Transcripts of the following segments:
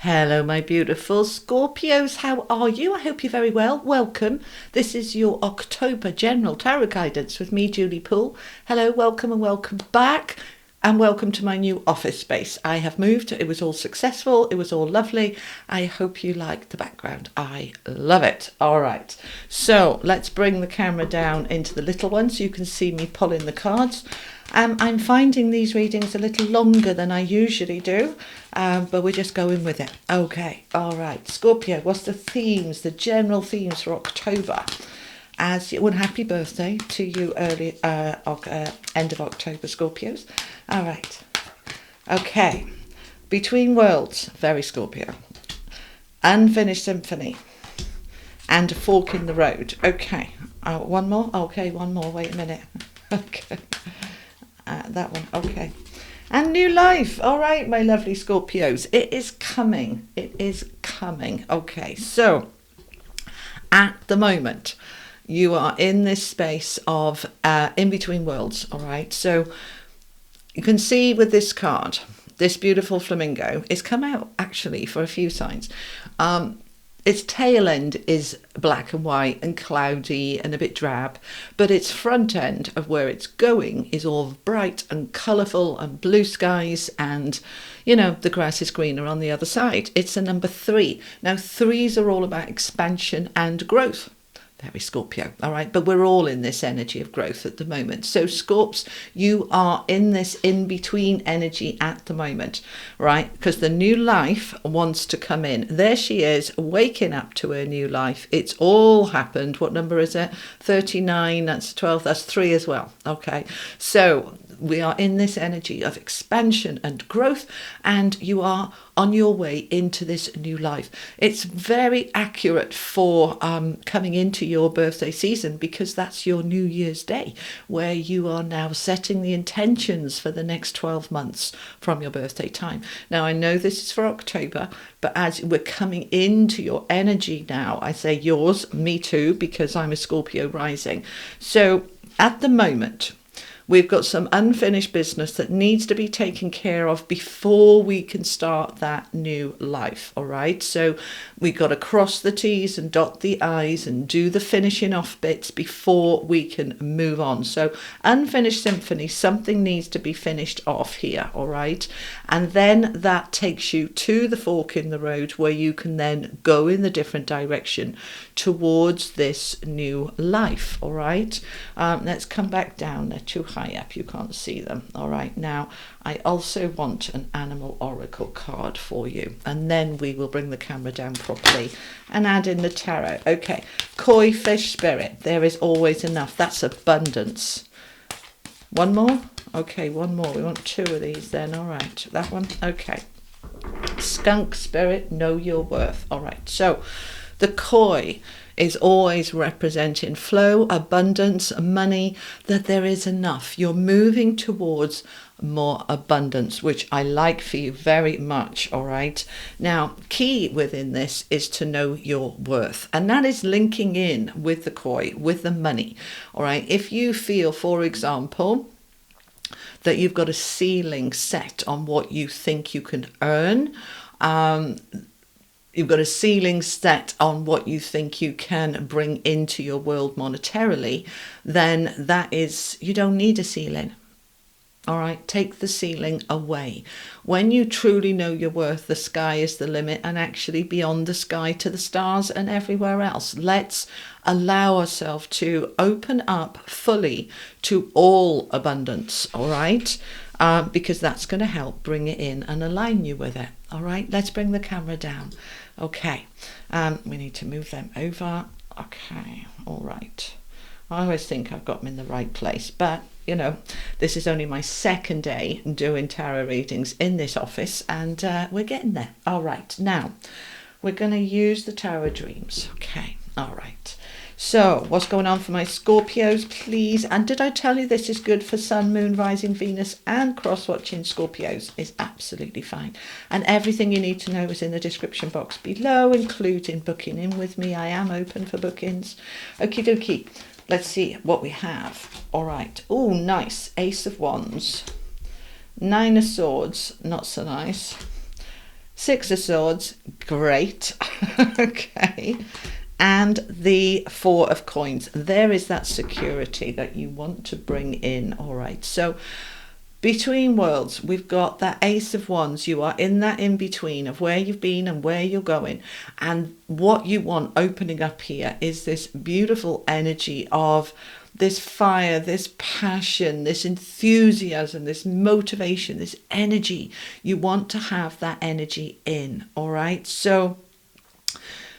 Hello, my beautiful Scorpios. How are you? I hope you're very well. Welcome. This is your October General Tarot Guidance with me, Julie Poole. Hello, welcome and welcome back. And welcome to my new office space. I have moved. It was all successful. It was all lovely. I hope you like the background. I love it. All right. So let's bring the camera down into the little one so you can see me pulling the cards. I'm finding these readings a little longer than I usually do, but we're just going with it. Okay. All right. Scorpio, what's the themes, the general themes for October? Happy birthday to you end of October, Scorpios. All right. Okay. Between Worlds, very Scorpio. Unfinished Symphony. And a fork in the road. Okay. One more? Okay, one more. Wait a minute. Okay. That one. Okay. And new life. All right, my lovely Scorpios. It is coming. It is coming. Okay. So, at the moment, you are in this space of in between worlds, all right? So you can see with this card, this beautiful flamingo is come out actually for a few signs. Its tail end is black and white and cloudy and a bit drab, but its front end of where it's going is all bright and colourful and blue skies and, you know, the grass is greener on the other side. It's a number 3. Now, 3s are all about expansion and growth. Very Scorpio, all right, but we're all in this energy of growth at the moment. So Scorps, you are in this in-between energy at the moment, right? Because the new life wants to come in. There she is, waking up to her new life. It's all happened. What number is it? 39, that's 12, that's 3 as well, okay? So we are in this energy of expansion and growth, and you are on your way into this new life. It's very accurate for coming into your birthday season, because that's your New Year's Day, where you are now setting the intentions for the next 12 months from your birthday time. Now, I know this is for October, but as we're coming into your energy now, I say yours, me too, because I'm a Scorpio rising. So at the moment, we've got some unfinished business that needs to be taken care of before we can start that new life, all right? So we've got to cross the T's and dot the I's and do the finishing off bits before we can move on. So unfinished symphony, something needs to be finished off here, all right? And then that takes you to the fork in the road where you can then go in the different direction towards this new life, all right? Let's come back down. They're too high up, you can't see them. All right, now I also want an animal oracle card for you, and then we will bring the camera down properly and add in the tarot. Okay, koi fish spirit, there is always enough. That's abundance. One more? Okay, one more. We want 2 of these then. All right, that one. Okay, skunk spirit, know your worth. All right, so the koi is always representing flow, abundance, money, that there is enough. You're moving towards more abundance, which I like for you very much, all right? Now, key within this is to know your worth, and that is linking in with the koi, with the money, all right? If you feel, for example, that you've got a ceiling set on what you think you can earn, you've got a ceiling set on what you think you can bring into your world monetarily, then that is, you don't need a ceiling. All right, take the ceiling away. When you truly know your worth, the sky is the limit, and actually beyond the sky to the stars and everywhere else. Let's allow ourselves to open up fully to all abundance, all right? Because that's going to help bring it in and align you with it. All right, let's bring the camera down. Okay, we need to move them over. Okay, all right. I always think I've got them in the right place, but you know, this is only my second day doing tarot readings in this office, and we're getting there. All right, now we're going to use the tarot dreams. Okay, all right. So what's going on for my Scorpios, please? And did I tell you this is good for Sun, Moon, Rising, Venus and cross-watching Scorpios? Is absolutely fine. And everything you need to know is in the description box below, including booking in with me. I am open for bookings. Okie dokie. Let's see what we have. All right. Oh, nice. Ace of Wands. 9 of Swords. Not so nice. Six of Swords, great. Okay. And the Four of Coins. There is that security that you want to bring in. All right. So between worlds, we've got that Ace of Wands. You are in that in-between of where you've been and where you're going. And what you want opening up here is this beautiful energy of this fire, this passion, this enthusiasm, this motivation, this energy. You want to have that energy in, all right? So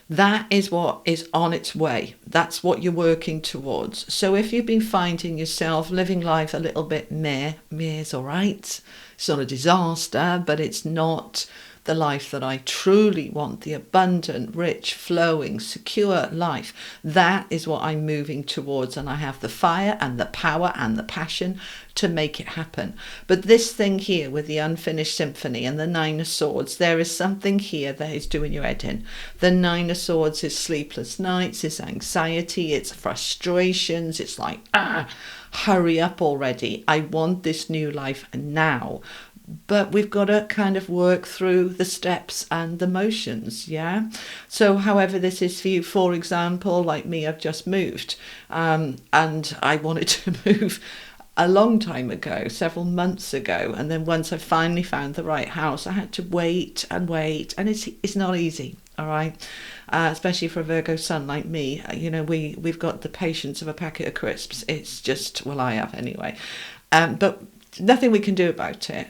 that is what is on its way. That's what you're working towards. So if you've been finding yourself living life a little bit meh's all right. It's not a disaster, but it's not the life that I truly want, the abundant, rich, flowing, secure life. That is what I'm moving towards, and I have the fire and the power and the passion to make it happen. But this thing here with the unfinished symphony and the Nine of Swords, there is something here that is doing your head in. The Nine of Swords is sleepless nights, it's anxiety, it's frustrations, it's like, hurry up already. I want this new life now. But we've got to kind of work through the steps and the motions, yeah? So however this is for you, for example, like me, I've just moved, and I wanted to move a long time ago, several months ago, and then once I finally found the right house, I had to wait, and it's not easy, all right? Especially for a Virgo sun like me, you know, we've got the patience of a packet of crisps. It's just, well, I have anyway. But nothing we can do about it.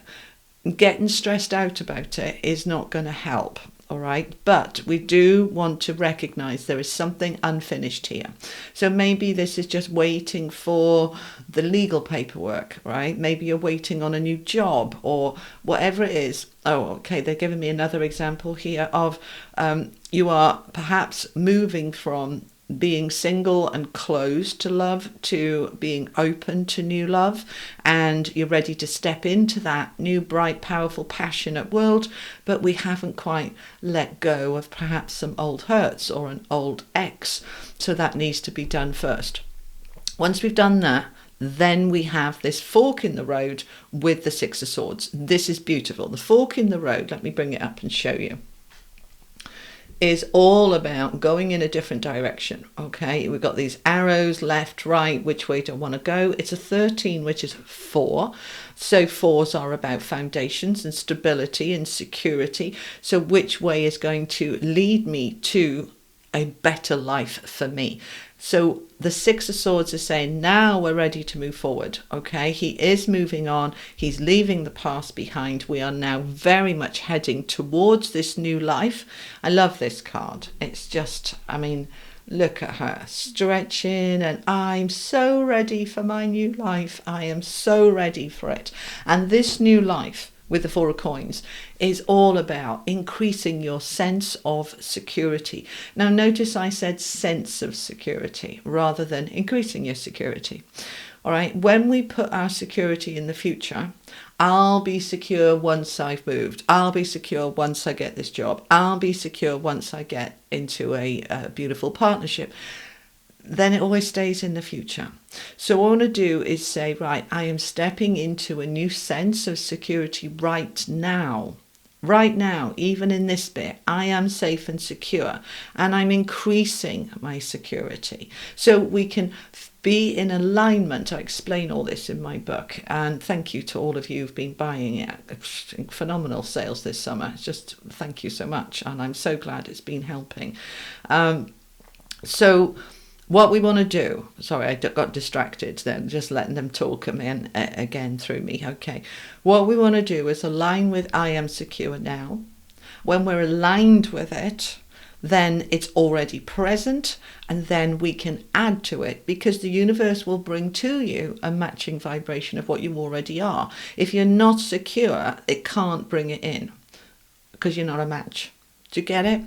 Getting stressed out about it is not going to help, all right? But we do want to recognize there is something unfinished here. So maybe this is just waiting for the legal paperwork, right? Maybe you're waiting on a new job or whatever it is. Oh, okay, they're giving me another example here of you are perhaps moving from being single and closed to love to being open to new love, and you're ready to step into that new, bright, powerful, passionate world, but we haven't quite let go of perhaps some old hurts or an old ex, so that needs to be done first. Once we've done that, then we have this fork in the road with the Six of Swords. This is beautiful. The fork in the road, let me bring it up and show you, is all about going in a different direction. Okay, we've got these arrows, left, right, which way do I want to go? It's a 13, which is 4. So 4s are about foundations and stability and security. So which way is going to lead me to a better life for me? So the Six of Swords is saying, now we're ready to move forward. Okay, he is moving on. He's leaving the past behind. We are now very much heading towards this new life. I love this card. It's just, I mean, look at her stretching, and I'm so ready for my new life. I am so ready for it. And this new life with the Four of Coins is all about increasing your sense of security. Now notice I said sense of security rather than increasing your security. All right, when we put our security in the future, I'll be secure once I've moved. I'll be secure once I get this job. I'll be secure once I get into a beautiful partnership. Then it always stays in the future. So what I want to do is say, right, I am stepping into a new sense of security right now. Right now, even in this bit, I am safe and secure, and I'm increasing my security. So we can be in alignment. I explain all this in my book, and thank you to all of you who've been buying it. Phenomenal sales this summer. It's just thank you so much, and I'm so glad it's been helping. So what we want to do, sorry, I got distracted then, just letting them talk again through me. Okay, what we want to do is align with I am secure now. When we're aligned with it, then it's already present, and then we can add to it, because the universe will bring to you a matching vibration of what you already are. If you're not secure, it can't bring it in because you're not a match. Do you get it?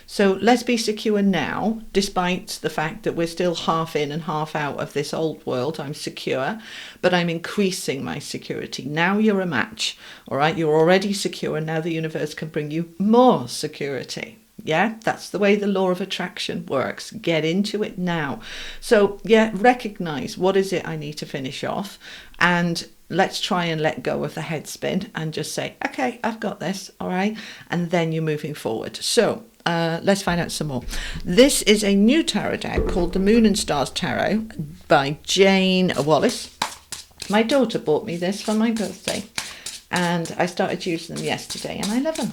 So let's be secure now, despite the fact that we're still half in and half out of this old world. I'm secure, but I'm increasing my security. Now you're a match, all right? You're already secure, and now the universe can bring you more security. Yeah, that's the way the law of attraction works. Get into it now. So yeah, recognize what is it I need to finish off, and let's try and let go of the head spin and just say, okay, I've got this, all right? And then you're moving forward. So let's find out some more. This is a new tarot deck called the Moon and Stars Tarot by Jane Wallace. My daughter bought me this for my birthday, and I started using them yesterday, and I love them.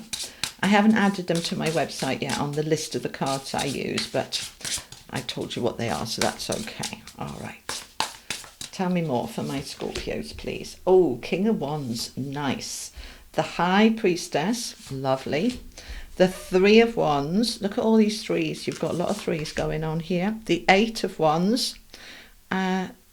I haven't added them to my website yet on the list of the cards I use, but I told you what they are, so that's okay. All right. Tell me more for my Scorpios, please. Oh, King of Wands, nice. The High Priestess, lovely. The Three of Wands, look at all these threes. You've got a lot of threes going on here. The Eight of Wands.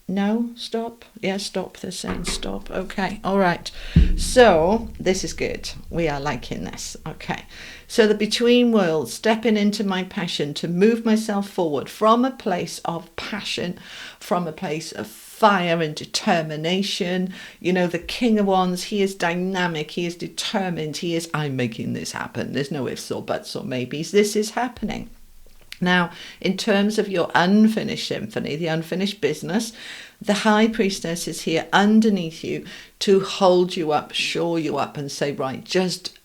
No, stop. Yeah, stop. They're saying stop. Okay, all right. So this is good. We are liking this. Okay. So the between worlds, stepping into my passion to move myself forward from a place of passion, from a place of fire and determination. You know, the King of Wands, he is dynamic, he is determined, he is, I'm making this happen. There's no ifs or buts or maybes. This is happening. Now, in terms of your unfinished symphony, the unfinished business, the High Priestess is here underneath you to hold you up, shore you up, and say, right, just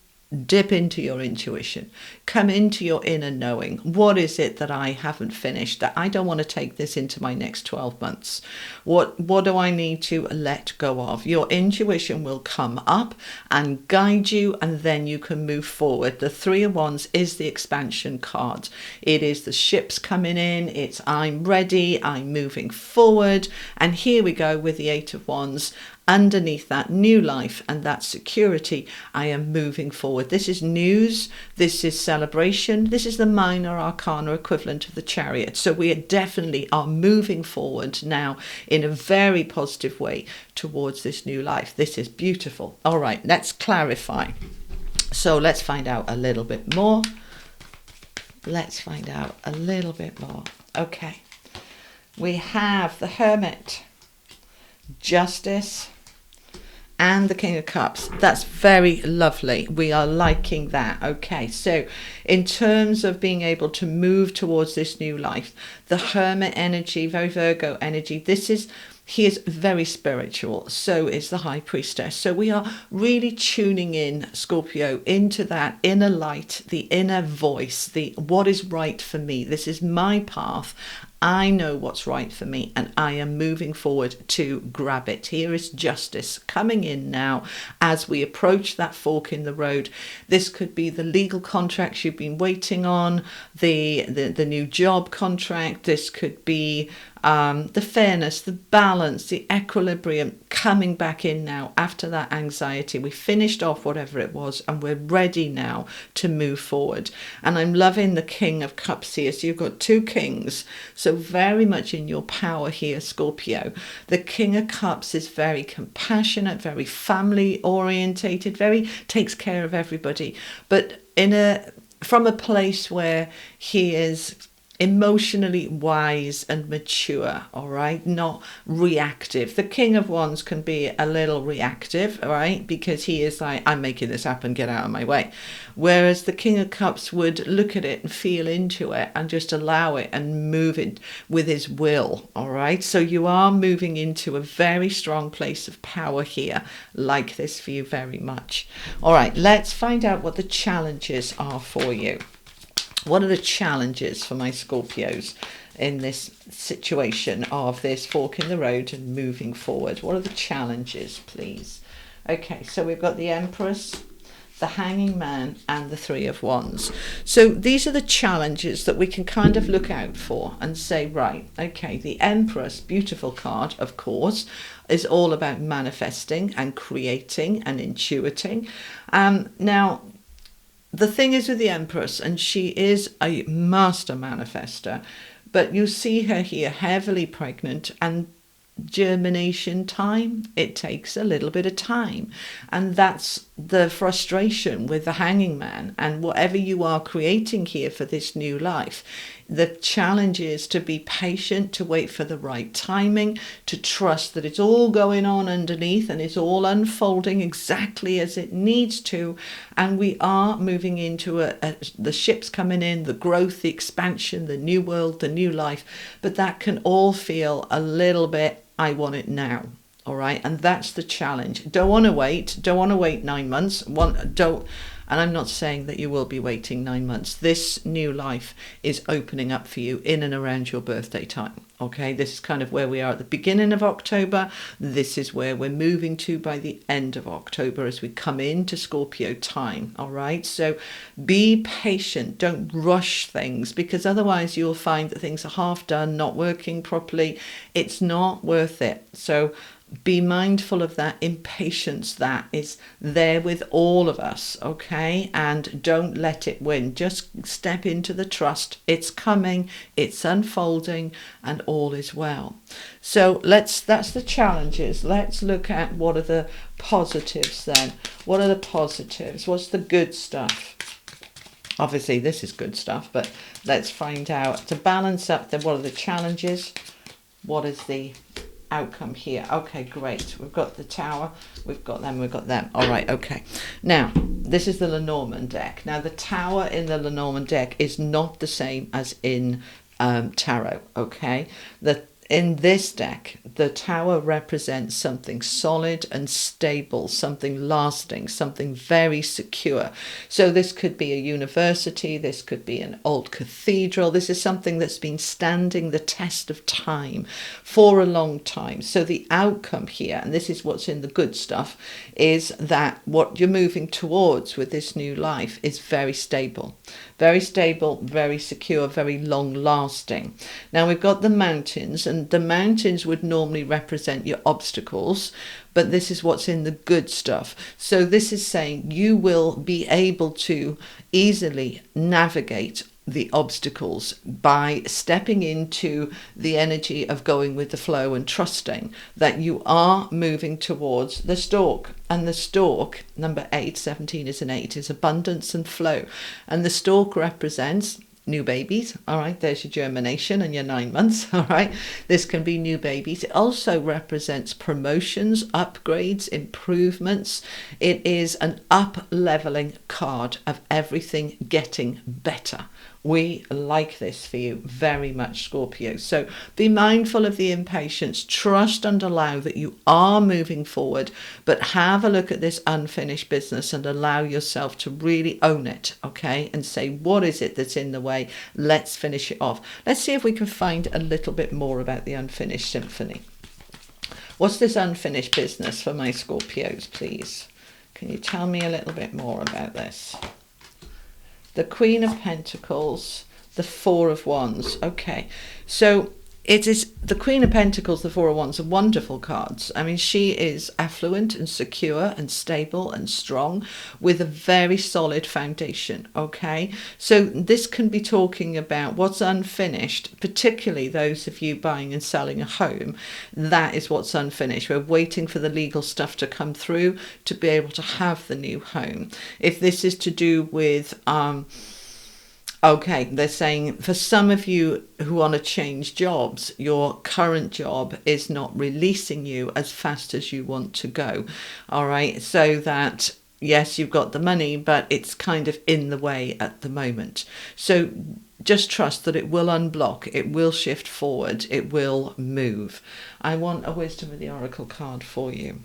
dip into your intuition, come into your inner knowing. What is it that I haven't finished, that I don't want to take this into my next 12 months? What do I need to let go of? Your intuition will come up and guide you, and then you can move forward. The Three of Wands is the expansion card. It is the ships coming in. It's I'm ready, I'm moving forward. And here we go with the Eight of Wands. Underneath that new life and that security, I am moving forward. This is news. This is celebration. This is the minor arcana equivalent of the Chariot. So we definitely are moving forward now in a very positive way towards this new life. This is beautiful. All right, let's clarify. So let's find out a little bit more. Let's find out a little bit more. Okay. We have the Hermit, Justice, and the King of Cups. That's very lovely. We are liking that. Okay, so in terms of being able to move towards this new life, the Hermit energy, very Virgo energy, he is very spiritual. So is the High Priestess. So we are really tuning in, Scorpio, into that inner light, the inner voice, the what is right for me. This is my path. I know what's right for me, and I am moving forward to grab it. Here is Justice coming in now as we approach that fork in the road. This could be the legal contracts you've been waiting on, the new job contract. This could be the fairness, the balance, the equilibrium coming back in now after that anxiety. We finished off whatever it was, and we're ready now to move forward. And I'm loving the King of Cups here. So you've got two kings. So very much in your power here, Scorpio. The King of Cups is very compassionate, very family orientated, very takes care of everybody, but from a place where he is emotionally wise and mature, all right, not reactive. The King of Wands can be a little reactive, all right, because he is like, I'm making this happen, get out of my way. Whereas the King of Cups would look at it and feel into it and just allow it and move it with his will, all right. So you are moving into a very strong place of power here, like this for you very much. All right, let's find out what the challenges are for you. What are the challenges for my Scorpios in this situation of this fork in the road and moving forward? What are the challenges, please? Okay, so we've got the Empress, the Hanging Man, and the Three of Wands. So these are the challenges that we can kind of look out for and say, right, okay, the Empress, beautiful card, of course, is all about manifesting and creating and intuiting. Now, the thing is with the Empress, and she is a master manifester, but you see her here heavily pregnant, and germination time, it takes a little bit of time, and that's the frustration with the Hanging Man. And whatever you are creating here for this new life, the challenge is to be patient, to wait for the right timing, to trust that it's all going on underneath and it's all unfolding exactly as it needs to. And we are moving into the ships coming in, the growth, the expansion, the new world, the new life. But that can all feel a little bit, I want it now. All right, and that's the challenge. Don't want to wait. Don't want to wait 9 months. And I'm not saying that you will be waiting 9 months. This new life is opening up for you in and around your birthday time. Okay, this is kind of where we are at the beginning of October. This is where we're moving to by the end of October as we come into Scorpio time. All right, so be patient. Don't rush things, because otherwise you'll find that things are half done, not working properly. It's not worth it. So be mindful of that impatience that is there with all of us, okay? And don't let it win. Just step into the trust. It's coming, it's unfolding, and all is well. So that's the challenges. Let's look at what are the positives then. What are the positives? What's the good stuff? Obviously, this is good stuff, but let's find out. To balance up, then, what are the challenges? What is the outcome here? Okay, great. We've got the Tower, we've got them. All right, okay. Now, this is the Lenormand deck. Now, the Tower in the Lenormand deck is not the same as in Tarot, okay? In this deck, the Tower represents something solid and stable, something lasting, something very secure. So this could be a university, this could be an old cathedral. This is something that's been standing the test of time for a long time. So the outcome here, and this is what's in the good stuff, is that what you're moving towards with this new life is very stable, very secure, very long lasting. Now we've got the mountains, and the mountains would normally represent your obstacles, but this is what's in the good stuff. So this is saying you will be able to easily navigate the obstacles by stepping into the energy of going with the flow and trusting that you are moving towards the Stork. And the Stork, number 8, 17 is an 8, is abundance and flow. And the Stork represents new babies. All right, there's your germination and your 9 months. All right, this can be new babies. It also represents promotions, upgrades, improvements. It is an up-leveling card of everything getting better. We like this for you very much, Scorpio. So be mindful of the impatience. Trust and allow that you are moving forward, but have a look at this unfinished business and allow yourself to really own it, okay? And say, what is it that's in the way? Let's finish it off. Let's see if we can find a little bit more about the unfinished symphony. What's this unfinished business for my Scorpios, please? Can you tell me a little bit more about this? The Queen of Pentacles, the Four of Wands. Okay, so it is the Queen of Pentacles, the Four of Wands are wonderful cards. I mean, she is affluent and secure and stable and strong with a very solid foundation, okay? So this can be talking about what's unfinished, particularly those of you buying and selling a home. That is what's unfinished. We're waiting for the legal stuff to come through to be able to have the new home. If this is to do with okay, they're saying for some of you who want to change jobs, your current job is not releasing you as fast as you want to go. All right, so that, yes, you've got the money, but it's kind of in the way at the moment. So just trust that it will unblock, it will shift forward, it will move. I want a Wisdom of the Oracle card for you.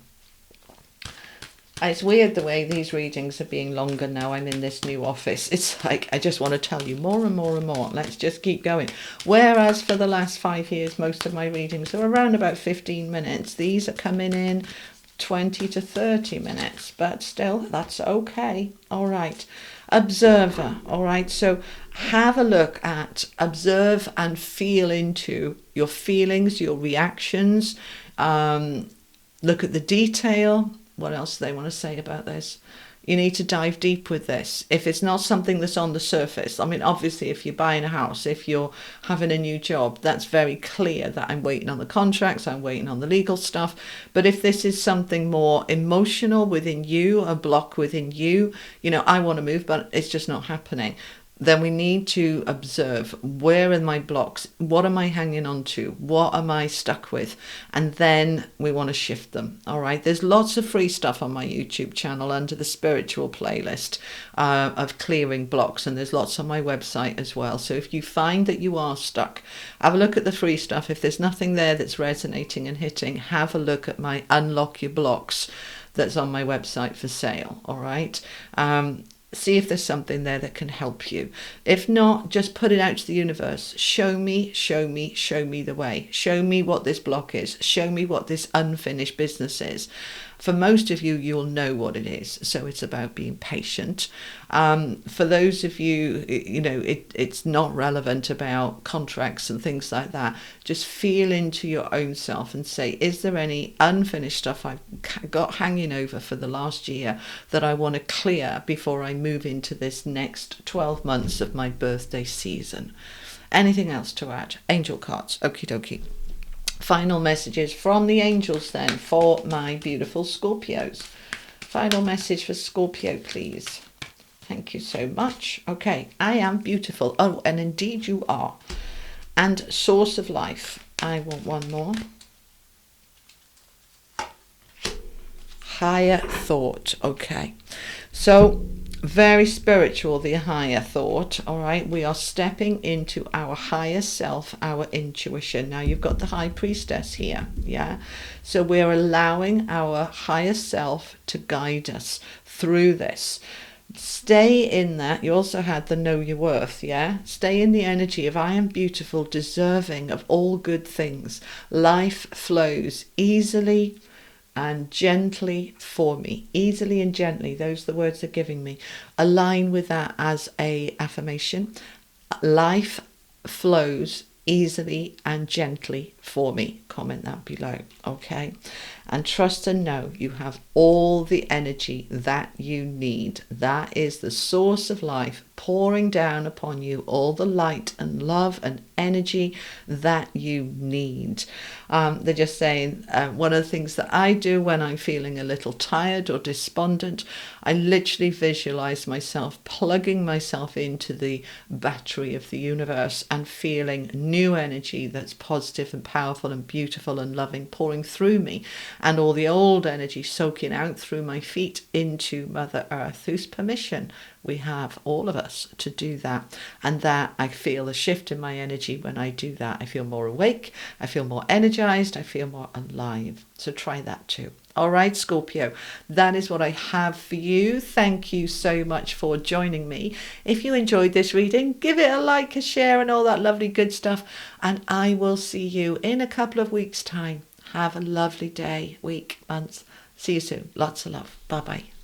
It's weird the way these readings are being longer now I'm in this new office. It's like I just want to tell you more and more and more. Let's just keep going. Whereas for the last 5 years, most of my readings are around about 15 minutes. These are coming in 20 to 30 minutes, but still, that's okay. All right. Observer. All right. So have a look at, observe and feel into your feelings, your reactions. Look at the detail. What else do they want to say about this? You need to dive deep with this. If it's not something that's on the surface, I mean, obviously, if you're buying a house, if you're having a new job, that's very clear that I'm waiting on the contracts, I'm waiting on the legal stuff. But if this is something more emotional within you, a block within you, you know, I want to move, but it's just not happening. then we need to observe, where are my blocks? What am I hanging on to? What am I stuck with? And then we want to shift them. All right. There's lots of free stuff on my YouTube channel under the spiritual playlist of clearing blocks. And there's lots on my website as well. So if you find that you are stuck, have a look at the free stuff. If there's nothing there that's resonating and hitting, have a look at my Unlock Your Blocks that's on my website for sale. All right. See if there's something there that can help you. If not, just put it out to the universe. Show me, show me, show me the way. Show me what this block is. Show me what this unfinished business is. For most of you, you'll know what it is. So it's about being patient. For those of you, it's not relevant about contracts and things like that. Just feel into your own self and say, is there any unfinished stuff I've got hanging over for the last year that I want to clear before I move into this next 12 months of my birthday season? Anything else to add? Angel cards. Okie dokie. Final messages from the angels then for my beautiful Scorpios. Final message for Scorpio, please. Thank you so much. Okay, I am beautiful. Oh, and indeed you are. And source of life. I want one more. Higher thought. Okay. So very spiritual, the higher thought. All right, we are stepping into our higher self, our intuition. Now you've got the high priestess here, yeah, so we're allowing our higher self to guide us through this. Stay in that. You also had the know your worth, yeah, stay in the energy of I am beautiful, deserving of all good things. Life flows easily and gently for me. Easily and gently, those are the words they're giving me. Align with that as a affirmation. Life flows easily and gently for me. Comment that below, okay? And trust and know you have all the energy that you need. That is the source of life pouring down upon you, all the light and love and energy that you need. They're just saying one of the things that I do when I'm feeling a little tired or despondent, I literally visualize myself plugging myself into the battery of the universe and feeling new energy that's positive and powerful and beautiful and loving pouring through me, and all the old energy soaking out through my feet into Mother Earth, whose permission we have, all of us, to do that. And that I feel a shift in my energy when I do that. I feel more awake, I feel more energized, I feel more alive. So try that too. All right, Scorpio, that is what I have for you. Thank you so much for joining me. If you enjoyed this reading, give it a like, a share, and all that lovely good stuff. And I will see you in a couple of weeks' time. Have a lovely day, week, month. See you soon. Lots of love. Bye-bye.